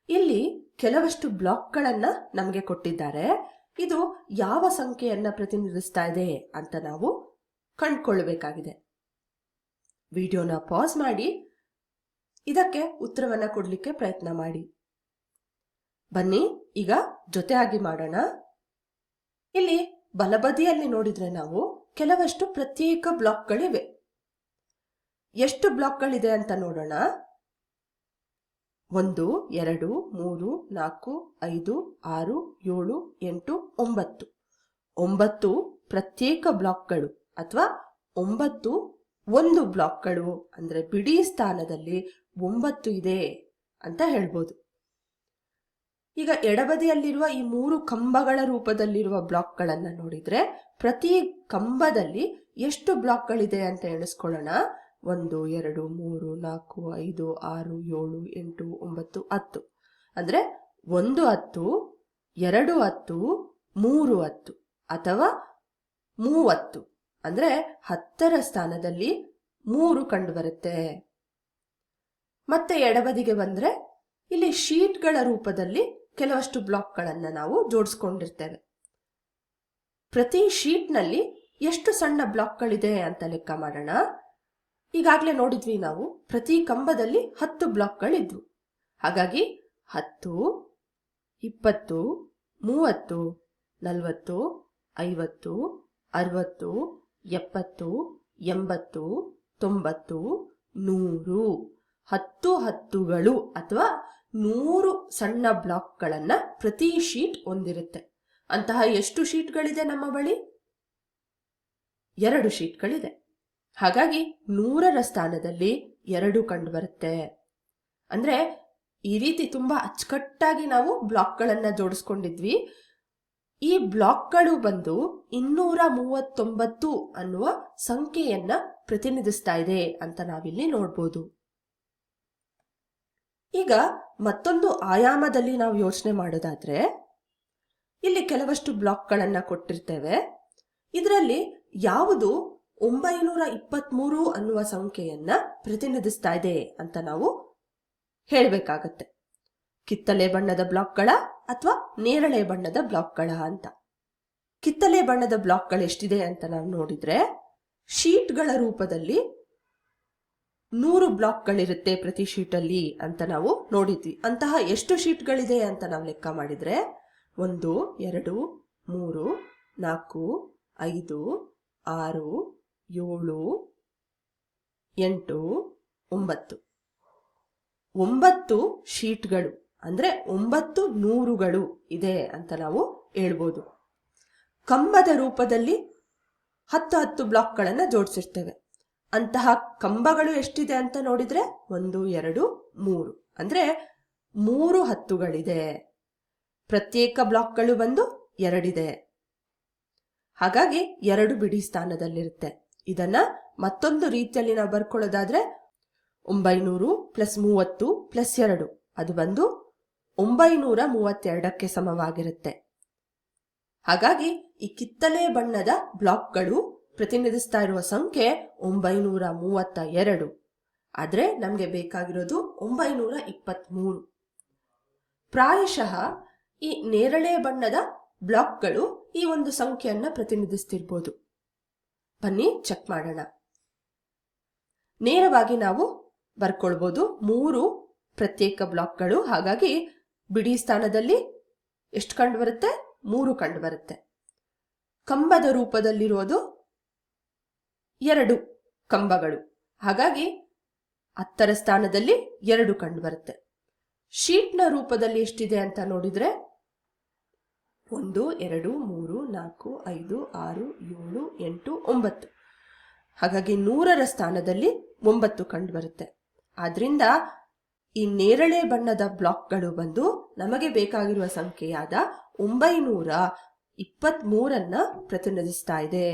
ಇಲ್ಲಿ ಕೆಲವಷ್ಟು ಬ್ಲಾಕ್ಗಳನ್ನ ನಮಗೆ ಕೊಟ್ಟಿದ್ದಾರೆ. ಇದು ಯಾವ ಸಂಖ್ಯೆಯನ್ನ ಪ್ರತಿನಿಧಿಸ್ತಾ ಇದೆ ಅಂತ ನಾವು ಕಂಡುಕೊಳ್ಳಬೇಕಾಗಿದೆ. ವಿಡಿಯೋನ ಪಾಸ್ ಮಾಡಿ ಇದಕ್ಕೆ ಉತ್ತರವನ್ನ ಕೊಡ್ಲಿಕ್ಕೆ ಪ್ರಯತ್ನ ಮಾಡಿ. ಬನ್ನಿ ಈಗ ಜೊತೆಯಾಗಿ ಮಾಡೋಣ. ಇಲ್ಲಿ ಬಲಬದಿಯಲ್ಲಿ ನೋಡಿದ್ರೆ ನಾವು ಕೆಲವಷ್ಟು ಪ್ರತ್ಯೇಕ ಬ್ಲಾಕ್ಗಳಿವೆ. ಎಷ್ಟು ಬ್ಲಾಕ್ಗಳಿದೆ ಅಂತ ನೋಡೋಣ. 1 2 3 4 5 6 7 8 9 9 ಪ್ರತ್ಯೇಕ ಬ್ಲಾಕ್ಗಳು ಅಥವಾ 9 ಒಂದು ಬ್ಲಾಕ್ಗಳು ಅಂದ್ರೆ ಬಿಡಿ ಸ್ಥಾನದಲ್ಲಿ 9 ಇದೆ ಅಂತ ಹೇಳ್ಬೋದು. ಈಗ ಎಡಬದಿಯಲ್ಲಿರುವ ಈ 3 ಕಂಬಗಳ ರೂಪದಲ್ಲಿರುವ ಬ್ಲಾಕ್ಗಳನ್ನ ನೋಡಿದ್ರೆ ಪ್ರತಿ ಕಂಬದಲ್ಲಿ ಎಷ್ಟು ಬ್ಲಾಕ್ಗಳಿದೆ ಅಂತ ಎಣಿಸ್ಕೊಳ್ಳೋಣ. 1 2 3 4 5 6 7 8 9 10 ಅಂದ್ರೆ 1 10 2 10 3 10 ಅಥವಾ 30 ಅಂದ್ರೆ 10ರ ಸ್ಥಾನದಲ್ಲಿ 3 ಕಂಡು ಬರುತ್ತೆ. ಮತ್ತೆ ಎಡಬದಿಗೆ ಬಂದ್ರೆ ಇಲ್ಲಿ ಶೀಟ್ಗಳ ರೂಪದಲ್ಲಿ ಕೆಲವಷ್ಟು ಬ್ಲಾಕ್ಗಳನ್ನ ನಾವು ಜೋಡಿಸ್ಕೊಂಡಿರ್ತೇವೆ. ಪ್ರತಿ ಶೀಟ್ನಲ್ಲಿ ಎಷ್ಟು ಸಣ್ಣ ಬ್ಲಾಕ್ಗಳಿದೆ ಅಂತ ಲೆಕ್ಕ ಮಾಡೋಣ. ಈಗಾಗಲೇ ನೋಡಿದ್ವಿ ನಾವು ಪ್ರತಿ ಕಂಬದಲ್ಲಿ 10 ಬ್ಲಾಕ್ಗಳಿದ್ವು. ಹಾಗಾಗಿ 10 20 30 40 50 60 70 80 90 100 10 10ಗಳು ಅಥವಾ 100 ಸಣ್ಣ ಬ್ಲಾಕ್ಗಳನ್ನ ಪ್ರತಿ ಶೀಟ್ ಹೊಂದಿರುತ್ತೆ. ಅಂತಹ ಎಷ್ಟು ಶೀಟ್ಗಳಿದೆ ನಮ್ಮ ಬಳಿ? 2 ಶೀಟ್ಗಳಿದೆ. ಹಾಗಾಗಿ 100ರ ಸ್ಥಾನದಲ್ಲಿ 2 ಕಂಡು ಬರುತ್ತೆ. ಅಂದ್ರೆ ಈ ರೀತಿ ತುಂಬಾ ಅಚ್ಚುಕಟ್ಟಾಗಿ ನಾವು ಬ್ಲಾಕ್ಗಳನ್ನ ಜೋಡಿಸ್ಕೊಂಡಿದ್ವಿ. ಈ ಬ್ಲಾಕ್ಗಳು ಬಂದು 239 ಅನ್ನುವ ಸಂಖ್ಯೆಯನ್ನ ಪ್ರತಿನಿಧಿಸ್ತಾ ಇದೆ ಅಂತ ನಾವಿಲ್ಲಿ ನೋಡ್ಬೋದು. ಈಗ ಮತ್ತೊಂದು ಆಯಾಮದಲ್ಲಿ ನಾವು ಯೋಚನೆ ಮಾಡೋದಾದ್ರೆ ಇಲ್ಲಿ ಕೆಲವಷ್ಟು ಬ್ಲಾಕ್ಗಳನ್ನ ಕೊಟ್ಟಿರ್ತೇವೆ. ಇದರಲ್ಲಿ ಯಾವುದು 923 ಅನ್ನುವ ಸಂಖ್ಯೆಯನ್ನ ಪ್ರತಿನಿಧಿಸ್ತಾ ಇದೆ ಅಂತ ನಾವು ಹೇಳಬೇಕಾಗತ್ತೆ. ಕಿತ್ತಳೆ ಬಣ್ಣದ ಬ್ಲಾಕ್ಗಳ ಅಥವಾ ನೇರಳೆ ಬಣ್ಣದ ಬ್ಲಾಕ್ಗಳ ಅಂತ. ಕಿತ್ತಳೆ ಬಣ್ಣದ ಬ್ಲಾಕ್ಗಳು ಎಷ್ಟಿದೆ ಅಂತ ನಾವು ನೋಡಿದ್ರೆ ಶೀಟ್ಗಳ ರೂಪದಲ್ಲಿ 100 ಬ್ಲಾಕ್ಗಳಿರುತ್ತೆ ಪ್ರತಿ ಶೀಟಲ್ಲಿ ಅಂತ ನಾವು ನೋಡಿದ್ವಿ. ಅಂತಹ ಎಷ್ಟು ಶೀಟ್ಗಳಿದೆ ಅಂತ ನಾವು ಲೆಕ್ಕ ಮಾಡಿದ್ರೆ 1 2 3 4 5 6 7 8 9 9 ಶೀಟ್ಗಳು ಅಂದ್ರೆ 9 100ಗಳು ಇದೆ ಅಂತ ನಾವು ಹೇಳ್ಬೋದು. ಕಂಬದ ರೂಪದಲ್ಲಿ 10 ಬ್ಲಾಕ್ಗಳನ್ನ ಜೋಡಿಸಿರ್ತೇವೆ. ಅಂತಹ ಕಂಬಗಳು ಎಷ್ಟಿದೆ ಅಂತ ನೋಡಿದ್ರೆ 1 2 3 ಅಂದ್ರೆ 3 10ಗಳಿದೆ. ಪ್ರತ್ಯೇಕ ಬ್ಲಾಕ್ಗಳು ಬಂದು 2 ಇದೆ. ಹಾಗಾಗಿ 2 ಬಿಡಿ ಸ್ಥಾನದಲ್ಲಿರುತ್ತೆ. ಇದನ್ನ ಮತ್ತೊಂದು ರೀತಿಯಲ್ಲಿ ನಾವು ಬರ್ಕೊಳ್ಳೋದಾದ್ರೆ 900 + 30 + 2 ಅದು ಬಂದು 932ಕ್ಕೆ ಸಮವಾಗಿರುತ್ತೆ. ಹಾಗಾಗಿ ಈ ಕಿತ್ತಳೆ ಬಣ್ಣದ ಬ್ಲಾಕ್ಗಳು ಪ್ರತಿನಿಧಿಸ್ತಾ ಇರುವ ಸಂಖ್ಯೆ 932. ಆದ್ರೆ ನಮ್ಗೆ ಬೇಕಾಗಿರೋದು 923. ಪ್ರಾಯಶಃ ಈ ನೇರಳೆ ಬಣ್ಣದ ಬ್ಲಾಕ್ಗಳು ಈ ಒಂದು ಸಂಖ್ಯೆಯನ್ನ ಪ್ರತಿನಿಧಿಸ್ತಿರ್ಬೋದು. ಬನ್ನಿ ಚೆಕ್ ಮಾಡೋಣ. ನೇರವಾಗಿ ನಾವು ಬರ್ಕೊಳ್ಬಹುದು 3 ಪ್ರತ್ಯೇಕ ಬ್ಲಾಕ್ಗಳು. ಹಾಗಾಗಿ ಬಿಡಿ ಸ್ಥಾನದಲ್ಲಿ ಎಷ್ಟು ಕಂಡು ಬರುತ್ತೆ? 3 ಕಂಡು ಬರುತ್ತೆ. ಕಂಬದ ರೂಪದಲ್ಲಿರೋದು 2 ಕಂಬಗಳು. ಹಾಗಾಗಿ 10ರ ಸ್ಥಾನದಲ್ಲಿ 2 ಕಂಡು ಬರುತ್ತೆ. ಶೀಟ್ನ ರೂಪದಲ್ಲಿ ಎಷ್ಟಿದೆ ಅಂತ ನೋಡಿದ್ರೆ 1 2 3 4 5 6 7 8 9. ಹಾಗಾಗಿ 100ರ ಸ್ಥಾನದಲ್ಲಿ 9 ಕಂಡು ಬರುತ್ತೆ. ಆದ್ರಿಂದ ಈ ನೇರಳೆ ಬಣ್ಣದ ಬ್ಲಾಕ್ಗಳು ಬಂದು ನಮಗೆ ಬೇಕಾಗಿರುವ ಸಂಖ್ಯೆಯಾದ 923 ಪ್ರತಿನಿಧಿಸ್ತಾ ಇದೆ.